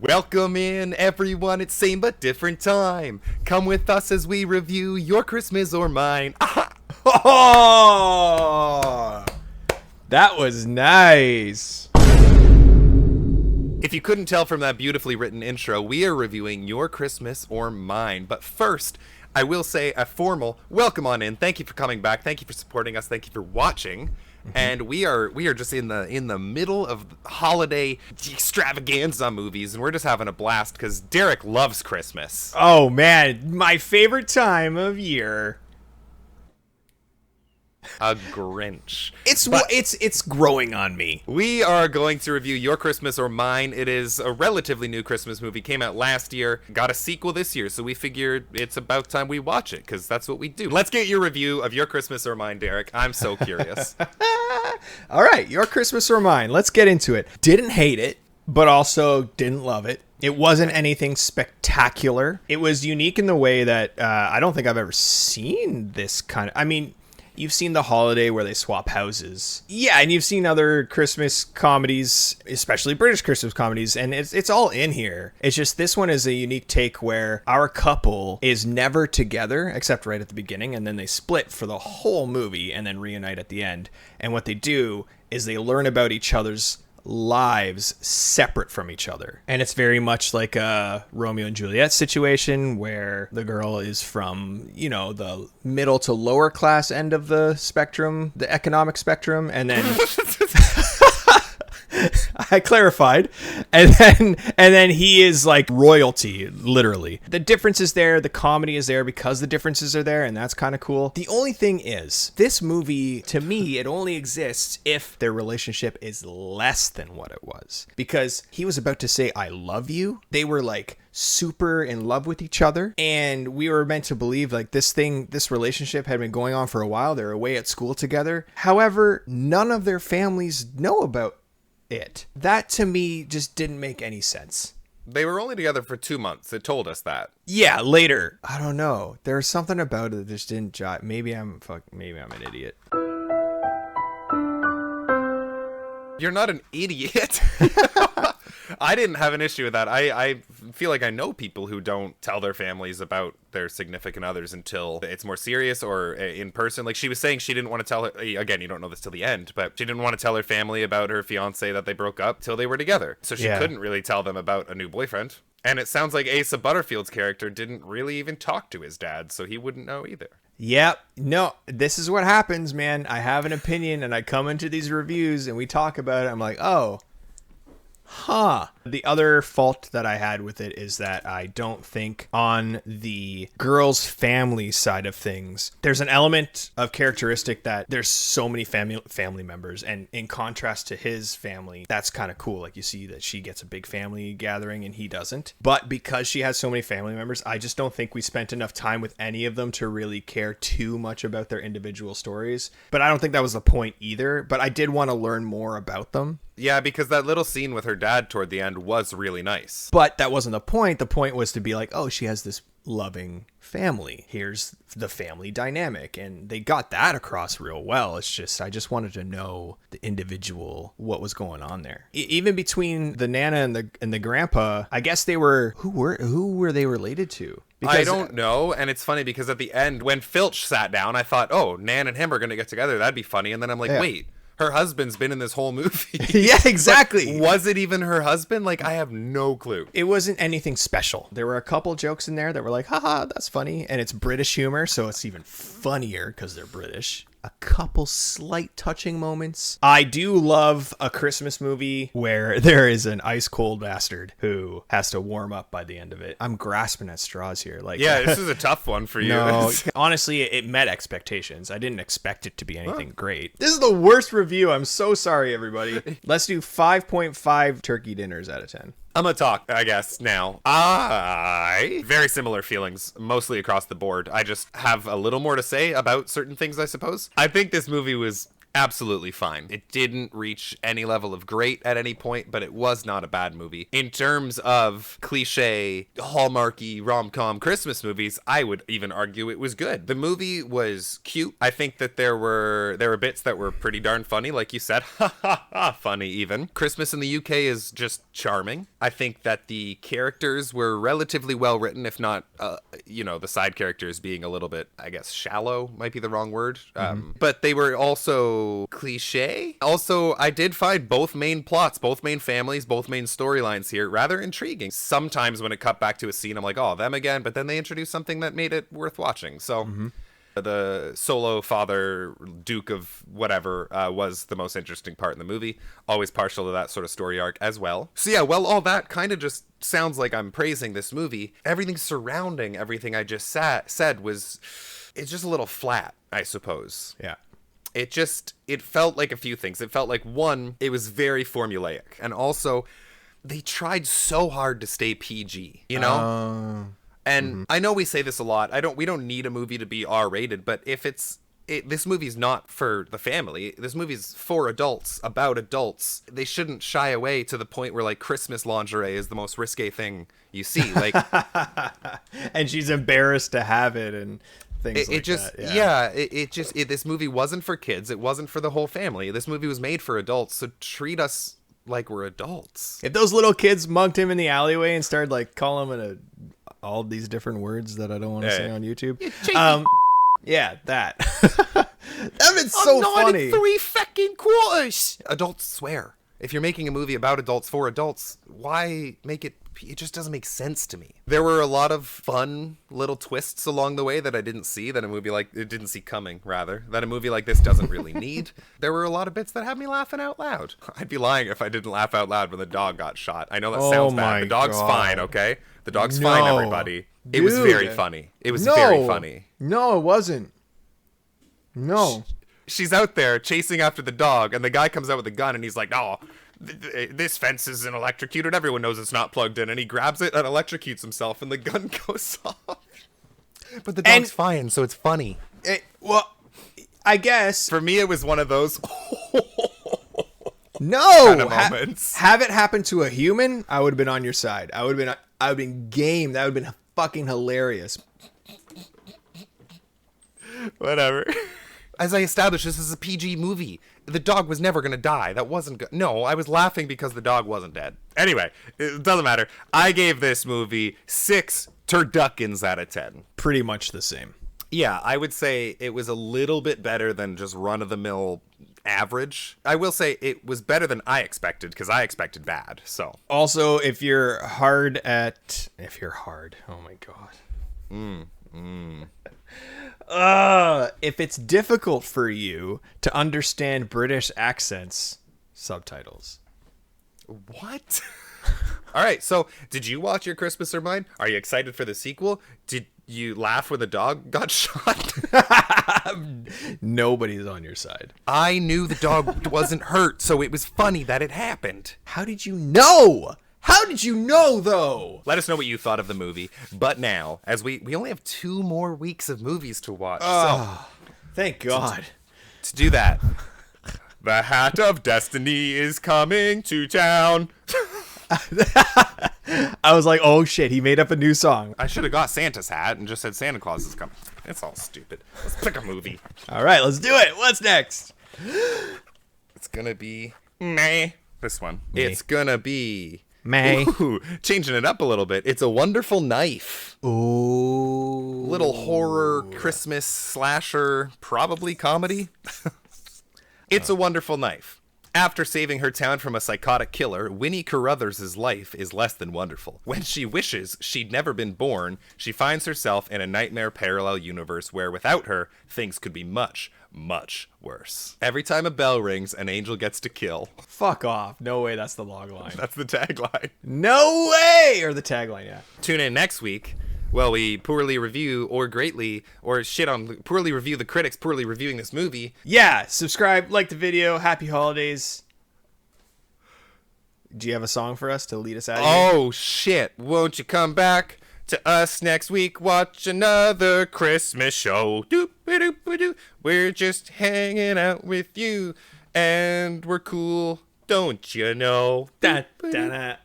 Welcome in, everyone. It's same but different time. Come with us as we review Your Christmas or Mine. Aha! Oh, that was nice. If you couldn't tell from that beautifully written intro, we are reviewing Your Christmas or Mine. But first, I will say a formal welcome on in. Thank you for coming back. Thank you for supporting us. Thank you for watching. And we are just in the middle of holiday extravaganza movies, and we're just having a blast because Derek loves Christmas. Oh man, my favorite time of year. A Grinch. It's growing on me. We are going to review Your Christmas or Mine. It is a relatively new Christmas movie. Came out last year. Got a sequel this year, so we figured it's about time we watch it, because that's what we do. Let's get your review of Your Christmas or Mine, Derek. I'm so curious. All right, Your Christmas or Mine. Let's get into it. Didn't hate it, but also didn't love it. It wasn't anything spectacular. It was unique in the way that I don't think I've ever seen this kind of... I mean... You've seen The Holiday where they swap houses. Yeah, and you've seen other Christmas comedies, especially British Christmas comedies, and it's all in here. It's just this one is a unique take where our couple is never together, except right at the beginning, and then they split for the whole movie and then reunite at the end. And what they do is they learn about each other's lives separate from each other, and it's very much like a Romeo and Juliet situation where the girl is from, you know, the middle to lower class end of the spectrum, the economic spectrum, and then I clarified, and then he is like royalty, literally. The difference is there, the comedy is there because the differences are there, and that's kind of cool. The only thing is, this movie, to me, it only exists if their relationship is less than what it was. Because he was about to say, I love you. They were like super in love with each other, and we were meant to believe like this relationship had been going on for a while. They're away at school together. However, none of their families know about it. That to me just didn't make any sense. They were only together for 2 months. It told us that. Yeah, later. I don't know. There's something about it that just didn't jive. Maybe I'm an idiot. You're not an idiot. I didn't have an issue with that. I feel like I know people who don't tell their families about their significant others until it's more serious or in person. Like she was saying, she didn't want to tell her, again, you don't know this till the end, but she didn't want to tell her family about her fiance that they broke up till they were together. So she couldn't really tell them about a new boyfriend. And it sounds like Asa Butterfield's character didn't really even talk to his dad, so he wouldn't know either. Yep. No, this is what happens, man. I have an opinion and I come into these reviews and we talk about it. I'm like, oh, huh. The other fault that I had with it is that I don't think on the girl's family side of things, there's an element of characteristic that there's so many family members, and in contrast to his family, that's kind of cool. Like you see that she gets a big family gathering and he doesn't. But because she has so many family members, I just don't think we spent enough time with any of them to really care too much about their individual stories. But I don't think that was the point either. But I did want to learn more about them. Yeah, because that little scene with her dad toward the end was really nice. But that wasn't the point. The point was to be like, oh, she has this loving family. Here's the family dynamic. And they got that across real well. It's just, I just wanted to know the individual, what was going on there. Even between the Nana and the grandpa, I guess they were, who were they related to? Because, I don't know, and it's funny because at the end, when Filch sat down, I thought, oh, Nan and him are going to get together. That'd be funny. And then I'm like, wait. Her husband's been in this whole movie. Yeah, exactly. Like, was it even her husband? Like, I have no clue. It wasn't anything special. There were a couple jokes in there that were like, haha, that's funny. And it's British humor, so it's even funnier because they're British. A couple slight touching moments. I do love a Christmas movie where there is an ice cold bastard who has to warm up by the end of it. I'm grasping at straws here. Like, yeah, this is a tough one for you. No, honestly, it met expectations. I didn't expect it to be anything great. This is the worst review. I'm so sorry, everybody. Let's do 5.5 turkey dinners out of 10. I'm gonna talk, I guess, now. Very similar feelings, mostly across the board. I just have a little more to say about certain things, I suppose. I think this movie was absolutely fine. It didn't reach any level of great at any point, but it was not a bad movie. In terms of cliche, hallmarky rom-com Christmas movies, I would even argue it was good. The movie was cute. I think that there were bits that were pretty darn funny, like you said. Ha ha ha, funny even. Christmas in the UK is just charming. I think that the characters were relatively well written, if not, the side characters being a little bit, I guess, shallow might be the wrong word. But they were also cliche. Also, I did find both main plots, both main families, both main storylines here rather intriguing. Sometimes when it cut back to a scene, I'm like, oh, them again. But then they introduced something that made it worth watching. So the solo father, Duke of whatever, was the most interesting part in the movie. Always partial to that sort of story arc as well. So yeah, well, all that kind of just sounds like I'm praising this movie. Everything surrounding everything I just said was... It's just a little flat, I suppose. Yeah. It felt like a few things. It felt like, one, it was very formulaic. And also, they tried so hard to stay PG, you know? And I know we say this a lot. We don't need a movie to be R-rated, but if this movie's not for the family. This movie's for adults, about adults. They shouldn't shy away to the point where, like, Christmas lingerie is the most risque thing you see. Like, and she's embarrassed to have it and... This movie wasn't for kids. It wasn't for the whole family. This movie was made for adults, so treat us like we're adults. If those little kids mugged him in the alleyway and started like calling him all these different words that I don't want to say on YouTube, that that'd been so funny. 3 fucking quarters. Adults swear. If you're making a movie about adults for adults, why make it? It just doesn't make sense to me. There were a lot of fun little twists along the way that I didn't see, that a movie like this doesn't really need. There were a lot of bits that had me laughing out loud. I'd be lying if I didn't laugh out loud when the dog got shot. I know that sounds bad. The dog's fine, okay? The dog's fine, everybody. It was very funny. It was very funny. No, it wasn't. No. She's out there chasing after the dog, and the guy comes out with a gun, and he's like, oh, this fence isn't electrocuted. Everyone knows it's not plugged in. And he grabs it and electrocutes himself, and the gun goes off. But the dog's fine, so it's funny. Well, I guess. For me, it was one of those no kind of moments. Have it happen to a human, I would have been on your side. I would have been game. That would have been fucking hilarious. Whatever. As I established, this is a PG movie. The dog was never going to die. That wasn't good. No, I was laughing because the dog wasn't dead. Anyway, it doesn't matter. I gave this movie 6 turduckins out of 10. Pretty much the same. Yeah, I would say it was a little bit better than just run-of-the-mill average. I will say it was better than I expected, because I expected bad, so. Also, if you're hard, oh my god. If it's difficult for you to understand British accents, subtitles. What? All right, so did you watch Your Christmas or Mine? Are you excited for the sequel? Did you laugh when the dog got shot? Nobody's on your side. I knew the dog wasn't hurt, so it was funny that it happened. How did you know? How did you know, though? Let us know what you thought of the movie. But now, as we only have 2 more weeks of movies to watch. Thank God. To do that, the Hat of Destiny is coming to town. I was like, oh shit, he made up a new song. I should have got Santa's hat and just said Santa Claus is coming. It's all stupid. Let's pick a movie. All right, let's do it. What's next? It's gonna be this one. It's gonna be May. Ooh, changing it up a little bit. It's A Wonderful Knife. Ooh. Little horror, Christmas slasher, probably comedy. It's A Wonderful Knife. After saving her town from a psychotic killer, Winnie Carruthers' life is less than wonderful. When she wishes she'd never been born, she finds herself in a nightmare parallel universe where without her, things could be much, much worse. Every time a bell rings, an angel gets to kill. Fuck off. No way that's the log line. That's the tagline. No way! Or the tagline, yeah. Tune in next week. Well, we poorly review or greatly or shit on poorly review the critics poorly reviewing this movie. Yeah, subscribe, like the video. Happy holidays. Do you have a song for us to lead us out of here? Oh, shit. Won't you come back to us next week? Watch another Christmas show. Doop. We're just hanging out with you, and we're cool, don't you know? Da, da, da.